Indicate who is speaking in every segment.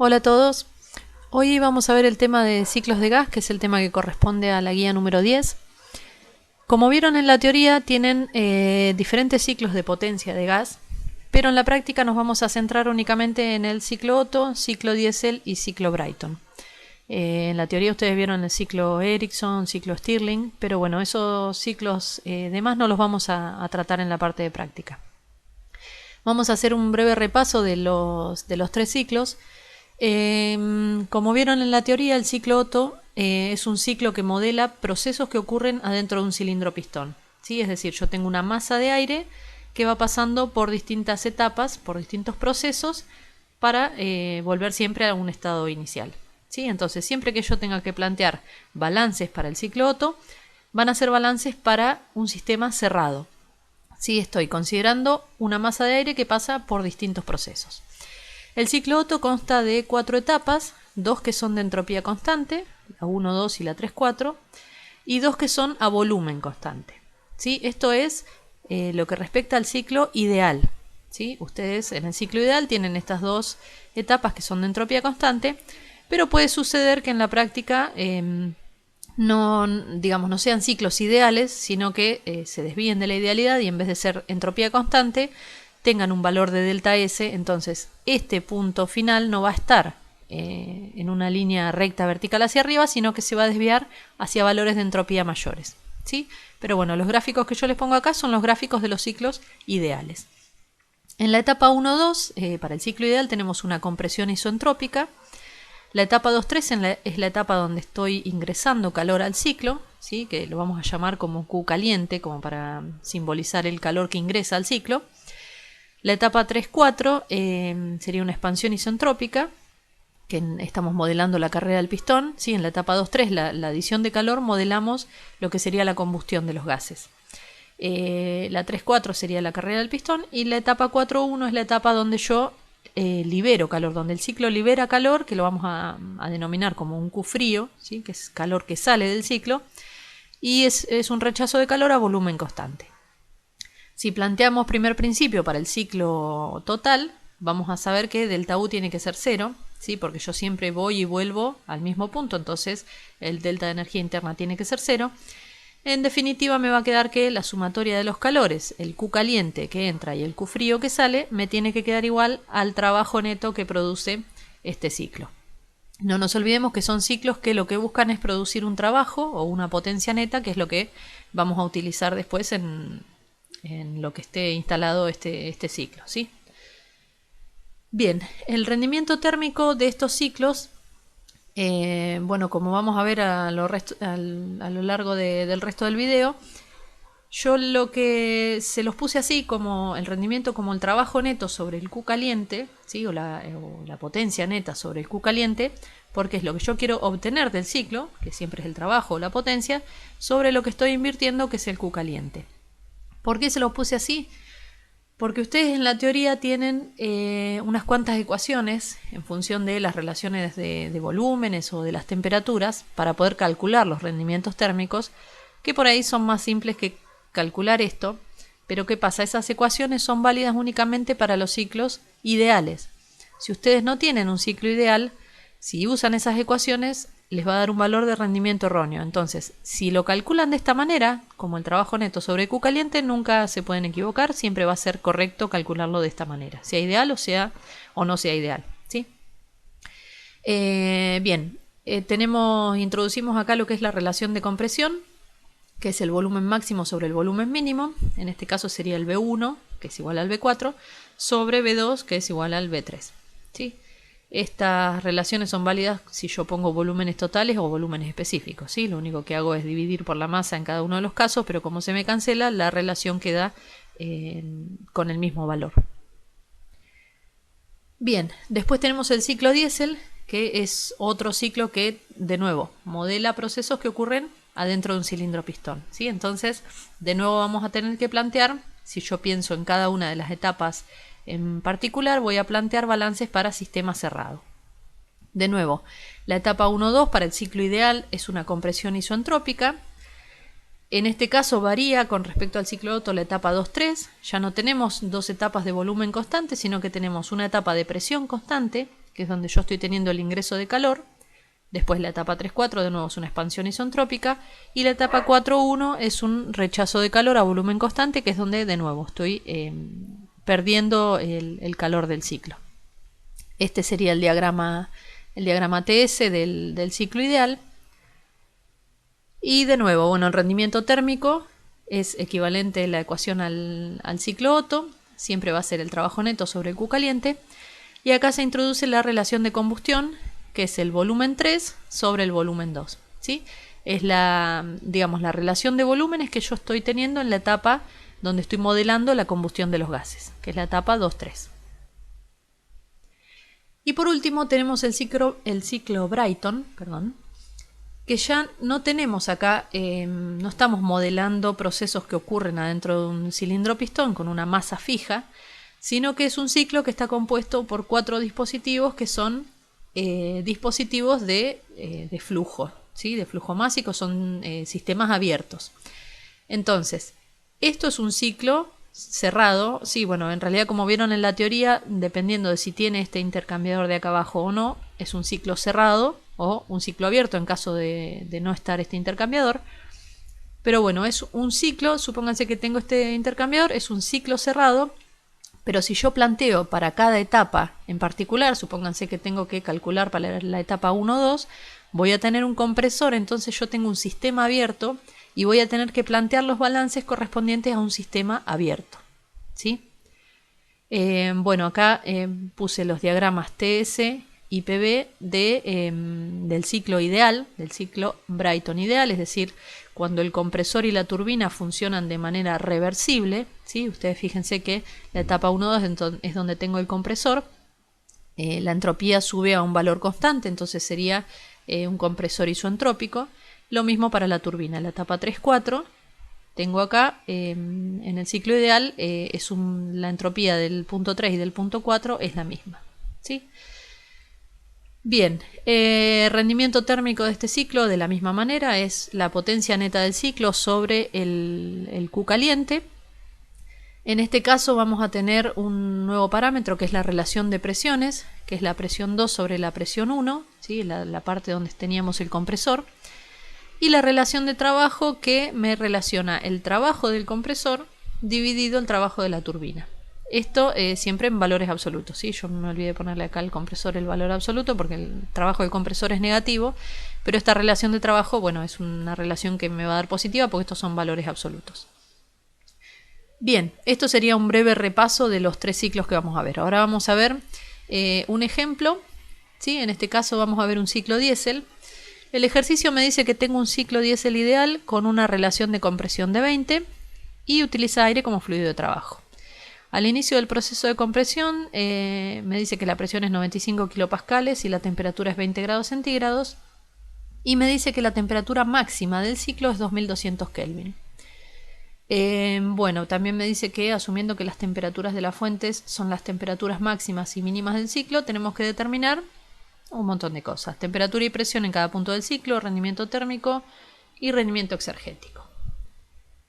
Speaker 1: Hola a todos. Hoy vamos a ver el tema de ciclos de gas, que es el tema que corresponde a la guía número 10. Como vieron en la teoría, tienen diferentes ciclos de potencia de gas, pero en la práctica nos vamos a centrar únicamente en el ciclo Otto, ciclo Diesel y ciclo Brayton. En la teoría ustedes vieron el ciclo Ericsson, ciclo Stirling, pero bueno, esos ciclos demás no los vamos a tratar en la parte de práctica. Vamos a hacer un breve repaso de los tres ciclos. Como vieron en la teoría, el ciclo Otto es un ciclo que modela procesos que ocurren adentro de un cilindro pistón, ¿sí? Es decir, yo tengo una masa de aire que va pasando por distintas etapas, por distintos procesos, para volver siempre a un estado inicial, ¿sí? Entonces, siempre que yo tenga que plantear balances para el ciclo Otto, van a ser balances para un sistema cerrado. Sí, estoy considerando una masa de aire que pasa por distintos procesos. El ciclo Otto consta de 4 etapas, 2 que son de entropía constante, la 1, 2 y la 3, 4, y 2 que son a volumen constante. ¿Sí? Esto es lo que respecta al ciclo ideal. ¿Sí? Ustedes en el ciclo ideal tienen estas 2 etapas que son de entropía constante, pero puede suceder que en la práctica no sean ciclos ideales, sino que se desvíen de la idealidad y en vez de ser entropía constante, tengan un valor de delta S. Entonces este punto final no va a estar en una línea recta vertical hacia arriba, sino que se va a desviar hacia valores de entropía mayores, ¿sí? Pero bueno, los gráficos que yo les pongo acá son los gráficos de los ciclos ideales. En la etapa 1-2, para el ciclo ideal, tenemos una compresión isentrópica. La etapa 2-3 es la etapa donde estoy ingresando calor al ciclo, ¿sí? Que lo vamos a llamar como Q caliente, como para simbolizar el calor que ingresa al ciclo. La etapa 3-4 sería una expansión isentrópica, que estamos modelando la carrera del pistón, ¿sí? En la etapa 2-3, la adición de calor, modelamos lo que sería la combustión de los gases. La 3-4 sería la carrera del pistón, y la etapa 4-1 es la etapa donde yo libero calor, donde el ciclo libera calor, que lo vamos a denominar como un Q frío, ¿sí? Que es calor que sale del ciclo, y es un rechazo de calor a volumen constante. Si planteamos primer principio para el ciclo total, vamos a saber que delta U tiene que ser 0, ¿sí? Porque yo siempre voy y vuelvo al mismo punto, entonces el delta de energía interna tiene que ser 0. En definitiva, me va a quedar que la sumatoria de los calores, el Q caliente que entra y el Q frío que sale, me tiene que quedar igual al trabajo neto que produce este ciclo. No nos olvidemos que son ciclos que lo que buscan es producir un trabajo o una potencia neta, que es lo que vamos a utilizar después en lo que esté instalado este ciclo, ¿sí? Bien, el rendimiento térmico de estos ciclos, bueno, como vamos a ver a lo largo del resto del video, yo lo que se los puse así como el rendimiento como el trabajo neto sobre el Q caliente, ¿sí? o la potencia neta sobre el Q caliente, porque es lo que yo quiero obtener del ciclo, que siempre es el trabajo o la potencia, sobre lo que estoy invirtiendo, que es el Q caliente. ¿Por qué se los puse así? Porque ustedes en la teoría tienen unas cuantas ecuaciones en función de las relaciones de volúmenes o de las temperaturas para poder calcular los rendimientos térmicos, que por ahí son más simples que calcular esto. Pero ¿qué pasa? Esas ecuaciones son válidas únicamente para los ciclos ideales. Si ustedes no tienen un ciclo ideal, si usan esas ecuaciones, les va a dar un valor de rendimiento erróneo. Entonces, si lo calculan de esta manera, como el trabajo neto sobre Q caliente, nunca se pueden equivocar, siempre va a ser correcto calcularlo de esta manera, sea ideal o no sea ideal, ¿sí? Bien, introducimos acá lo que es la relación de compresión, que es el volumen máximo sobre el volumen mínimo. En este caso sería el V1, que es igual al V4, sobre V2, que es igual al V3, ¿sí? Estas relaciones son válidas si yo pongo volúmenes totales o volúmenes específicos, ¿sí? Lo único que hago es dividir por la masa en cada uno de los casos, pero como se me cancela, la relación queda con el mismo valor. Bien, después tenemos el ciclo diésel, que es otro ciclo que, de nuevo, modela procesos que ocurren adentro de un cilindro pistón, ¿sí? Entonces, de nuevo vamos a tener que plantear, si yo pienso en cada una de las etapas en particular, voy a plantear balances para sistema cerrado. De nuevo, la etapa 1-2 para el ciclo ideal es una compresión isentrópica. En este caso varía con respecto al ciclo Otto la etapa 2-3. Ya no tenemos dos etapas de volumen constante, sino que tenemos una etapa de presión constante, que es donde yo estoy teniendo el ingreso de calor. Después la etapa 3.4 de nuevo es una expansión isentrópica. Y la etapa 4.1 es un rechazo de calor a volumen constante, que es donde de nuevo estoy perdiendo el calor del ciclo. Este sería el diagrama TS del ciclo ideal. Y de nuevo, bueno, el rendimiento térmico es equivalente a la ecuación al ciclo Otto. Siempre va a ser el trabajo neto sobre el Q caliente. Y acá se introduce la relación de combustión, que es el volumen 3 sobre el volumen 2. ¿Sí? Es digamos, la relación de volúmenes que yo estoy teniendo en la etapa donde estoy modelando la combustión de los gases, que es la etapa 2.3. Y por último tenemos el ciclo Brayton, que ya no tenemos acá, no estamos modelando procesos que ocurren adentro de un cilindro pistón con una masa fija, sino que es un ciclo que está compuesto por 4 dispositivos que son dispositivos de flujo, ¿sí? De flujo másico, son sistemas abiertos. Entonces, esto es un ciclo cerrado. Sí, bueno, en realidad, como vieron en la teoría, dependiendo de si tiene este intercambiador de acá abajo o no, es un ciclo cerrado o un ciclo abierto en caso de no estar este intercambiador. Pero bueno, es un ciclo, supónganse que tengo este intercambiador, es un ciclo cerrado. Pero si yo planteo para cada etapa en particular, supónganse que tengo que calcular para la etapa 1 o 2, voy a tener un compresor, entonces yo tengo un sistema abierto y voy a tener que plantear los balances correspondientes a un sistema abierto. ¿Sí? Bueno, acá puse los diagramas TS y PB del ciclo ideal, del ciclo Brayton ideal, es decir, cuando el compresor y la turbina funcionan de manera reversible. ¿Sí? Ustedes fíjense que la etapa 1-2 es donde tengo el compresor, la entropía sube a un valor constante, entonces sería un compresor isoentrópico. Lo mismo para la turbina, la etapa 3-4 tengo acá en el ciclo ideal la entropía del punto 3 y del punto 4 es la misma. ¿Sí? Bien, rendimiento térmico de este ciclo de la misma manera es la potencia neta del ciclo sobre el Q caliente. En este caso vamos a tener un nuevo parámetro que es la relación de presiones, que es la presión 2 sobre la presión 1, ¿sí? la parte donde teníamos el compresor, y la relación de trabajo que me relaciona el trabajo del compresor dividido el trabajo de la turbina. Esto siempre en valores absolutos, ¿sí? Yo me olvidé ponerle acá al compresor el valor absoluto porque el trabajo del compresor es negativo, pero esta relación de trabajo, bueno, es una relación que me va a dar positiva porque estos son valores absolutos. Bien, esto sería un breve repaso de los 3 ciclos que vamos a ver. Ahora vamos a ver un ejemplo, ¿sí? En este caso vamos a ver un ciclo diésel. El ejercicio me dice que tengo un ciclo diésel ideal con una relación de compresión de 20 y utiliza aire como fluido de trabajo. Al inicio del proceso de compresión me dice que la presión es 95 kilopascales y la temperatura es 20 grados centígrados. Y me dice que la temperatura máxima del ciclo es 2200 Kelvin. Bueno, también me dice que asumiendo que las temperaturas de las fuentes son las temperaturas máximas y mínimas del ciclo, tenemos que determinar un montón de cosas. Temperatura y presión en cada punto del ciclo, rendimiento térmico y rendimiento exergético.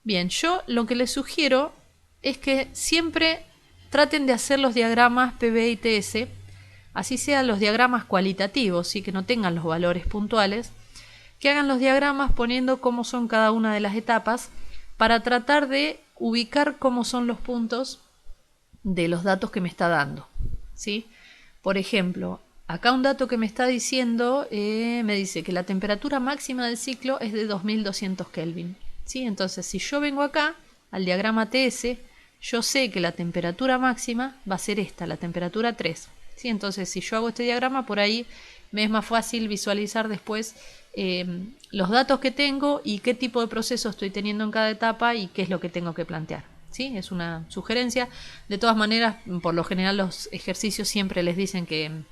Speaker 1: Bien, yo lo que les sugiero es que siempre traten de hacer los diagramas PV y TS, así sean los diagramas cualitativos, ¿sí? Que no tengan los valores puntuales, que hagan los diagramas poniendo cómo son cada una de las etapas para tratar de ubicar cómo son los puntos de los datos que me está dando, ¿sí? Por ejemplo, acá un dato que me está diciendo, me dice que la temperatura máxima del ciclo es de 2200 Kelvin, ¿sí? Entonces, si yo vengo acá al diagrama TS, yo sé que la temperatura máxima va a ser esta, la temperatura 3. ¿Sí? Entonces, si yo hago este diagrama, por ahí me es más fácil visualizar después los datos que tengo y qué tipo de proceso estoy teniendo en cada etapa y qué es lo que tengo que plantear. ¿Sí? Es una sugerencia. De todas maneras, por lo general los ejercicios siempre les dicen que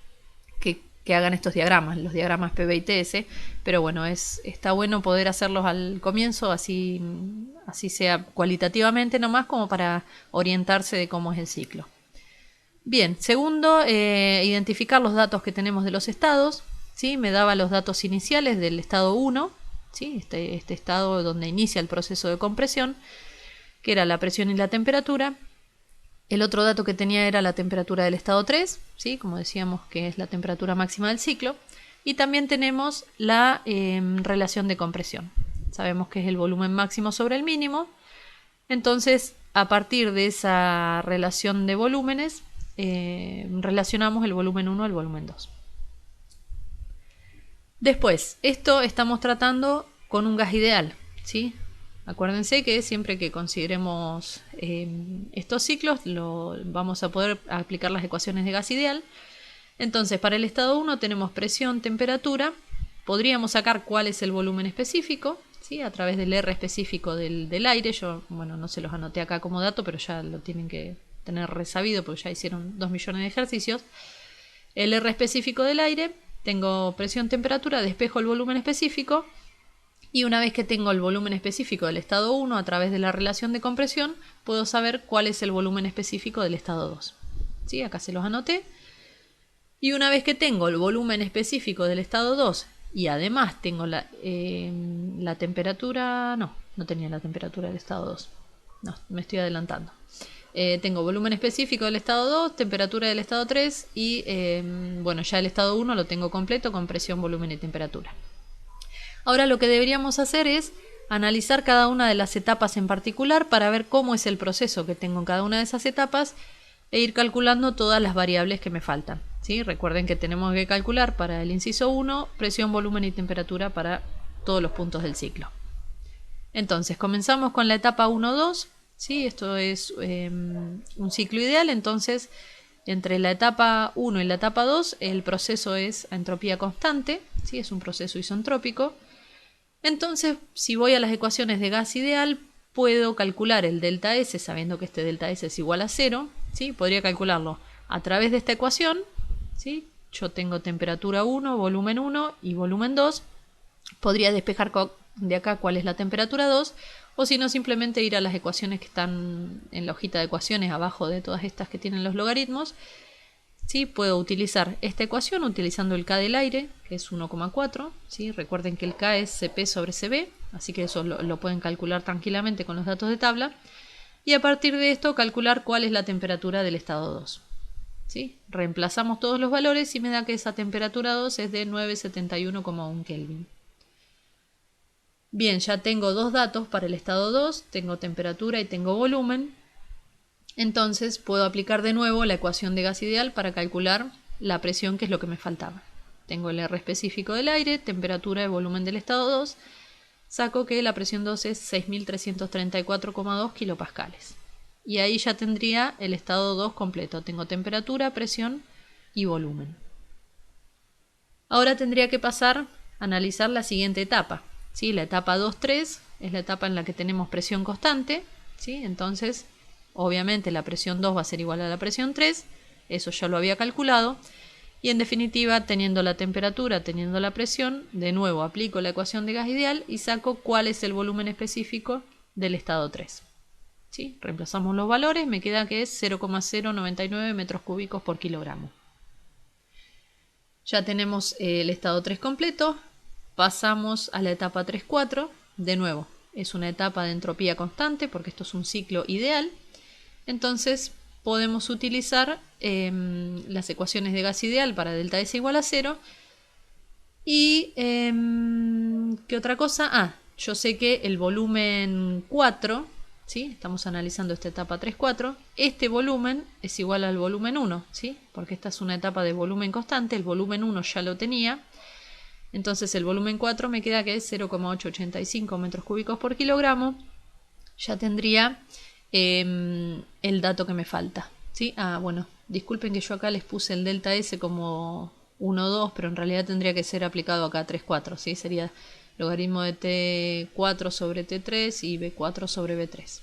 Speaker 1: hagan estos diagramas, los diagramas PV y TS, pero bueno, está bueno poder hacerlos al comienzo, así sea cualitativamente nomás, como para orientarse de cómo es el ciclo. Bien, segundo, identificar los datos que tenemos de los estados, ¿sí? Me daba los datos iniciales del estado 1, ¿sí? este estado donde inicia el proceso de compresión, que era la presión y la temperatura. El otro dato que tenía era la temperatura del estado 3, ¿sí? Como decíamos que es la temperatura máxima del ciclo. Y también tenemos la relación de compresión. Sabemos que es el volumen máximo sobre el mínimo. Entonces, a partir de esa relación de volúmenes, relacionamos el volumen 1 al volumen 2. Después, esto estamos tratando con un gas ideal, ¿sí? Acuérdense que siempre que consideremos estos ciclos vamos a poder aplicar las ecuaciones de gas ideal. Entonces, para el estado 1 tenemos presión, temperatura. Podríamos sacar cuál es el volumen específico, ¿sí? A través del R específico del aire. Yo, bueno, no se los anoté acá como dato, pero ya lo tienen que tener resabido porque ya hicieron 2 millones de ejercicios. El R específico del aire, tengo presión, temperatura, despejo el volumen específico. Y una vez que tengo el volumen específico del estado 1 a través de la relación de compresión, puedo saber cuál es el volumen específico del estado 2. ¿Sí? Acá se los anoté. Y una vez que tengo el volumen específico del estado 2 y además tengo la temperatura... No tenía la temperatura del estado 2. No, me estoy adelantando. Tengo volumen específico del estado 2, temperatura del estado 3 y bueno, ya el estado 1 lo tengo completo con presión, volumen y temperatura. Ahora lo que deberíamos hacer es analizar cada una de las etapas en particular para ver cómo es el proceso que tengo en cada una de esas etapas e ir calculando todas las variables que me faltan, ¿sí? Recuerden que tenemos que calcular para el inciso 1 presión, volumen y temperatura para todos los puntos del ciclo. Entonces comenzamos con la etapa 1-2, ¿sí? Esto es un ciclo ideal, entonces entre la etapa 1 y la etapa 2 el proceso es a entropía constante, ¿sí? Es un proceso isentrópico. Entonces, si voy a las ecuaciones de gas ideal, puedo calcular el delta S, sabiendo que este delta S es igual a 0, ¿sí? Podría calcularlo a través de esta ecuación, ¿sí? Yo tengo temperatura 1, volumen 1 y volumen 2. Podría despejar de acá cuál es la temperatura 2, o si no, simplemente ir a las ecuaciones que están en la hojita de ecuaciones abajo de todas estas que tienen los logaritmos. ¿Sí? Puedo utilizar esta ecuación utilizando el K del aire, que es 1,4. ¿Sí? Recuerden que el K es Cp sobre Cv, así que eso lo pueden calcular tranquilamente con los datos de tabla. Y a partir de esto calcular cuál es la temperatura del estado 2. ¿Sí? Reemplazamos todos los valores y me da que esa temperatura 2 es de 971,1 Kelvin. Bien, ya tengo dos datos para el estado 2, tengo temperatura y tengo volumen. Entonces puedo aplicar de nuevo la ecuación de gas ideal para calcular la presión, que es lo que me faltaba. Tengo el R específico del aire, temperatura y volumen del estado 2. Saco que la presión 2 es 6.334,2 kilopascales. Y ahí ya tendría el estado 2 completo. Tengo temperatura, presión y volumen. Ahora tendría que pasar a analizar la siguiente etapa, ¿sí? La etapa 2-3 es la etapa en la que tenemos presión constante, ¿sí? Entonces, obviamente la presión 2 va a ser igual a la presión 3, eso ya lo había calculado. Y en definitiva, teniendo la temperatura, teniendo la presión, de nuevo aplico la ecuación de gas ideal y saco cuál es el volumen específico del estado 3. ¿Sí? Reemplazamos los valores, me queda que es 0,099 metros cúbicos por kilogramo. Ya tenemos el estado 3 completo, pasamos a la etapa 3-4, de nuevo, es una etapa de entropía constante porque esto es un ciclo ideal, entonces podemos utilizar las ecuaciones de gas ideal para delta S igual a 0. Y, ¿qué otra cosa? Yo sé que el volumen 4, ¿sí? Estamos analizando esta etapa 3-4, este volumen es igual al volumen 1, ¿sí? Porque esta es una etapa de volumen constante, el volumen 1 ya lo tenía. Entonces el volumen 4 me queda que es 0,885 metros cúbicos por kilogramo. Ya tendría el dato que me falta, ¿sí? Bueno, disculpen que yo acá les puse el delta S como 1,2, pero en realidad tendría que ser aplicado acá 3,4, ¿sí? Sería logaritmo de T4 sobre T3 y B4 sobre B3.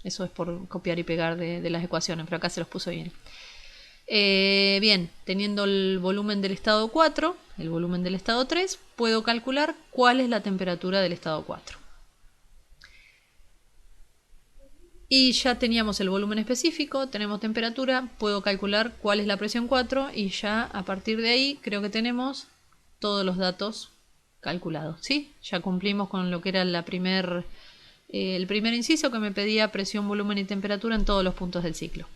Speaker 1: Eso es por copiar y pegar de las ecuaciones, pero acá se los puso bien. Bien, teniendo el volumen del estado 4, el volumen del estado 3, puedo calcular cuál es la temperatura del estado 4. Y ya teníamos el volumen específico, tenemos temperatura, puedo calcular cuál es la presión 4 y ya a partir de ahí creo que tenemos todos los datos calculados, ¿sí? Ya cumplimos con lo que era la primera el primer inciso que me pedía presión, volumen y temperatura en todos los puntos del ciclo.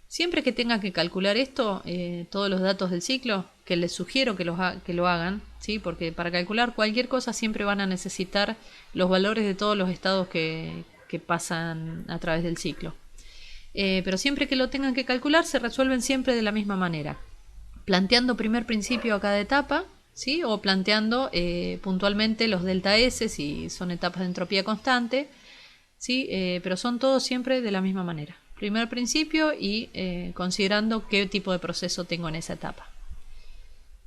Speaker 1: Siempre que tenga que calcular esto, todos los datos del ciclo, que les sugiero que lo hagan, ¿sí? Porque para calcular cualquier cosa siempre van a necesitar los valores de todos los estados que pasan a través del ciclo. Pero siempre que lo tengan que calcular se resuelven siempre de la misma manera, planteando primer principio a cada etapa, ¿sí? O planteando puntualmente los delta S si son etapas de entropía constante, ¿sí? Pero son todos siempre de la misma manera. Primer principio y considerando qué tipo de proceso tengo en esa etapa.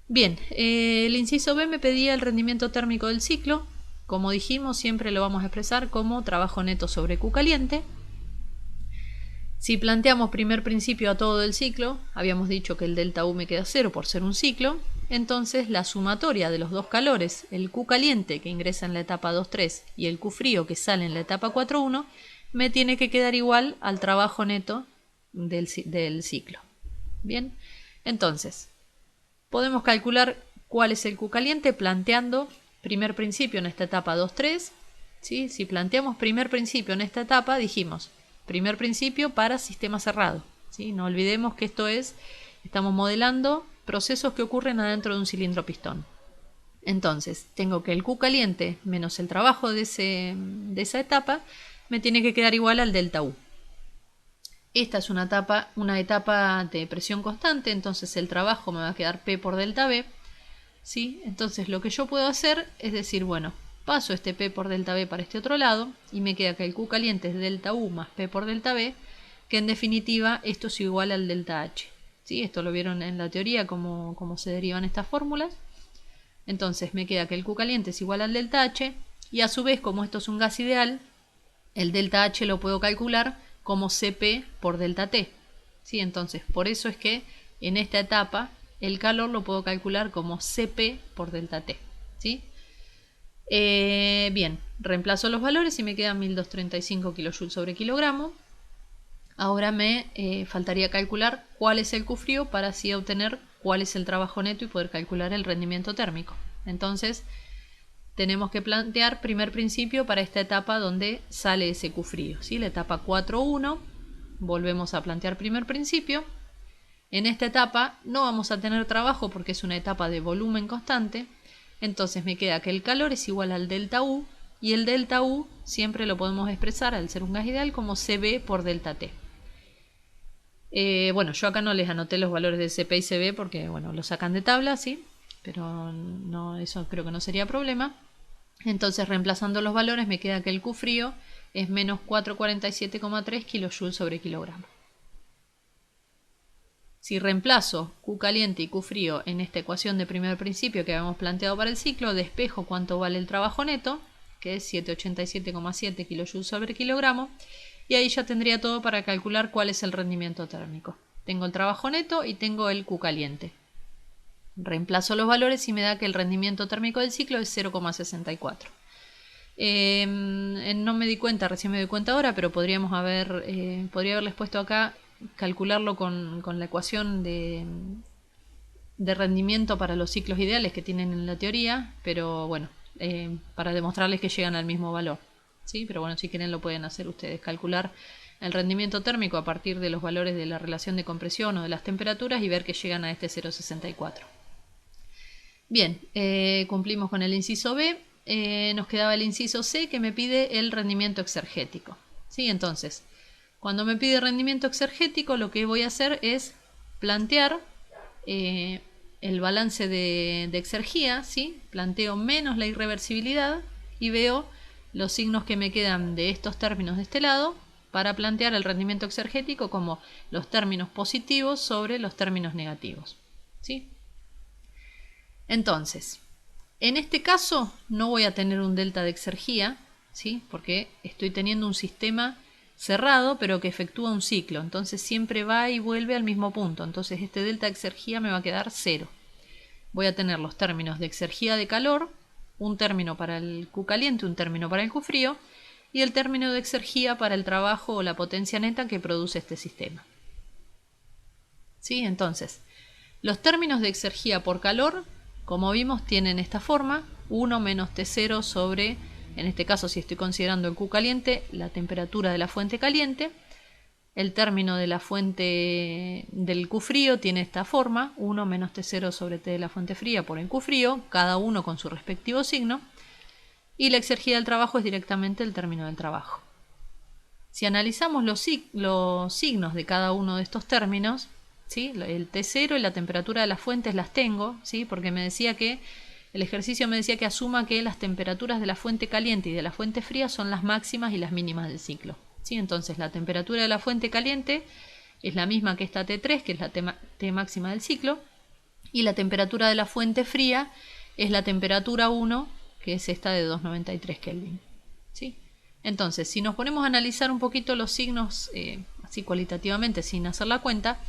Speaker 1: Bien, el inciso B me pedía el rendimiento térmico del ciclo. Como dijimos, siempre lo vamos a expresar como trabajo neto sobre Q caliente. Si planteamos primer principio a todo el ciclo, habíamos dicho que el delta U me queda 0 por ser un ciclo, entonces la sumatoria de los dos calores, el Q caliente que ingresa en la etapa 2.3 y el Q frío que sale en la etapa 4.1, me tiene que quedar igual al trabajo neto del ciclo. Bien, entonces podemos calcular cuál es el Q caliente planteando primer principio en esta etapa 2.3. ¿Sí? Si planteamos primer principio en esta etapa, dijimos primer principio para sistema cerrado. ¿Sí? No olvidemos que estamos modelando procesos que ocurren adentro de un cilindro pistón. Entonces, tengo que el Q caliente menos el trabajo de esa etapa me tiene que quedar igual al delta U. Esta es una etapa de presión constante, entonces el trabajo me va a quedar P por delta B. ¿Sí? Entonces lo que yo puedo hacer es decir, bueno, paso este P por delta B para este otro lado y me queda que el Q caliente es delta U más P por delta B, que en definitiva esto es igual al delta H. ¿Sí? Esto lo vieron en la teoría, cómo se derivan estas fórmulas. Entonces me queda que el Q caliente es igual al delta H y a su vez, como esto es un gas ideal, el delta H lo puedo calcular como Cp por delta T. ¿Sí? Entonces, por eso es que en esta etapa el calor lo puedo calcular como Cp por delta T. ¿Sí? Bien, reemplazo los valores y me quedan 1235 kJ sobre kilogramo. Ahora me faltaría calcular cuál es el Q frío para así obtener cuál es el trabajo neto y poder calcular el rendimiento térmico. Entonces, tenemos que plantear primer principio para esta etapa donde sale ese Q frío, ¿sí? La etapa 4.1, volvemos a plantear primer principio. En esta etapa no vamos a tener trabajo porque es una etapa de volumen constante, entonces me queda que el calor es igual al delta U y el delta U siempre lo podemos expresar al ser un gas ideal como Cb por delta T. Bueno, yo acá no les anoté los valores de Cp y Cb porque bueno, lo sacan de tabla, ¿sí? Pero no, eso creo que no sería problema. Entonces, reemplazando los valores, me queda que el Q frío es menos 447,3 kJ sobre kilogramo. Si reemplazo Q caliente y Q frío en esta ecuación de primer principio que habíamos planteado para el ciclo, despejo cuánto vale el trabajo neto, que es 787,7 kJ sobre kilogramo, y ahí ya tendría todo para calcular cuál es el rendimiento térmico. Tengo el trabajo neto y tengo el Q caliente. Reemplazo los valores y me da que el rendimiento térmico del ciclo es 0,64. No me di cuenta, recién me doy cuenta ahora, pero podría haberles puesto acá, calcularlo con la ecuación de rendimiento para los ciclos ideales que tienen en la teoría, pero bueno, para demostrarles que llegan al mismo valor. ¿Sí? Pero bueno, si quieren lo pueden hacer ustedes, calcular el rendimiento térmico a partir de los valores de la relación de compresión o de las temperaturas y ver que llegan a este 0,64. Bien, cumplimos con el inciso B, nos quedaba el inciso C que me pide el rendimiento exergético. ¿Sí? Entonces, cuando me pide rendimiento exergético, lo que voy a hacer es plantear el balance de exergía, ¿sí? Planteo menos la irreversibilidad y veo los signos que me quedan de estos términos de este lado para plantear el rendimiento exergético como los términos positivos sobre los términos negativos. ¿Sí? Entonces, en este caso no voy a tener un delta de exergía, ¿sí? Porque estoy teniendo un sistema cerrado pero que efectúa un ciclo, entonces siempre va y vuelve al mismo punto, entonces este delta de exergía me va a quedar 0. Voy a tener los términos de exergía de calor, un término para el Q caliente, un término para el Q frío y el término de exergía para el trabajo o la potencia neta que produce este sistema. ¿Sí? Entonces, los términos de exergía por calor, como vimos, tienen esta forma, 1 menos T0 sobre En este caso, si estoy considerando el Q caliente, la temperatura de la fuente caliente. El término de la fuente del Q frío tiene esta forma, 1 menos T0 sobre T de la fuente fría por el Q frío, cada uno con su respectivo signo. Y la exergía del trabajo es directamente el término del trabajo. Si analizamos los signos de cada uno de estos términos, ¿sí? El T0 y la temperatura de las fuentes las tengo, ¿sí? Porque me decía que el ejercicio me decía que asuma que las temperaturas de la fuente caliente y de la fuente fría son las máximas y las mínimas del ciclo, ¿sí? Entonces la temperatura de la fuente caliente es la misma que esta T3, que es la T máxima del ciclo, y la temperatura de la fuente fría es la temperatura 1, que es esta de 293 Kelvin, ¿sí? Entonces, si nos ponemos a analizar un poquito los signos así cualitativamente sin hacer la cuenta,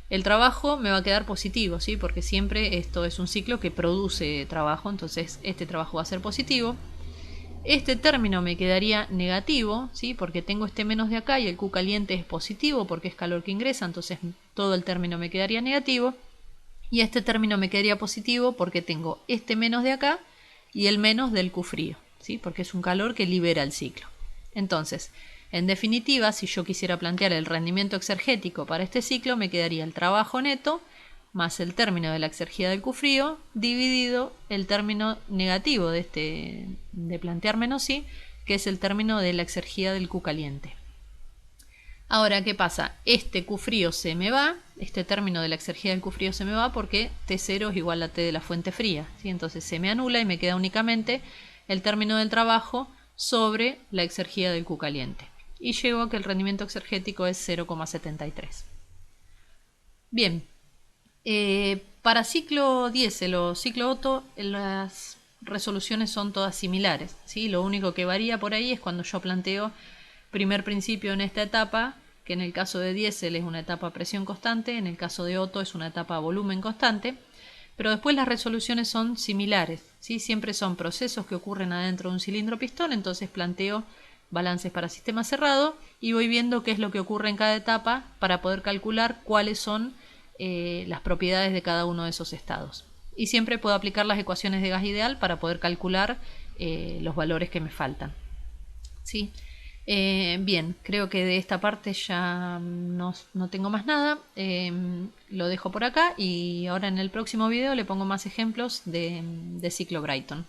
Speaker 1: el trabajo me va a quedar positivo, ¿sí? Porque siempre esto es un ciclo que produce trabajo, entonces este trabajo va a ser positivo. Este término me quedaría negativo, ¿sí? Porque tengo este menos de acá y el Q caliente es positivo porque es calor que ingresa, entonces todo el término me quedaría negativo. Y este término me quedaría positivo porque tengo este menos de acá y el menos del Q frío, ¿sí? Porque es un calor que libera el ciclo. Entonces, en definitiva, si yo quisiera plantear el rendimiento exergético para este ciclo, me quedaría el trabajo neto más el término de la exergía del Q frío dividido el término negativo de plantear menos I, que es el término de la exergía del Q caliente. Ahora, ¿qué pasa? Este Q frío se me va, este término de la exergía del Q frío se me va porque T0 es igual a T de la fuente fría, ¿sí? Entonces se me anula y me queda únicamente el término del trabajo sobre la exergía del Q caliente. Y llego a que el rendimiento exergético es 0,73. Bien, para ciclo diésel o ciclo Otto las resoluciones son todas similares, ¿sí? Lo único que varía por ahí es cuando yo planteo primer principio en esta etapa, que en el caso de diésel es una etapa a presión constante, en el caso de Otto es una etapa a volumen constante, pero después las resoluciones son similares, ¿sí? Siempre son procesos que ocurren adentro de un cilindro pistón, entonces planteo balances para sistema cerrado y voy viendo qué es lo que ocurre en cada etapa para poder calcular cuáles son las propiedades de cada uno de esos estados. Y siempre puedo aplicar las ecuaciones de gas ideal para poder calcular los valores que me faltan, ¿sí? Bien, creo que de esta parte ya no tengo más nada. Lo dejo por acá y ahora en el próximo video le pongo más ejemplos de ciclo Brayton.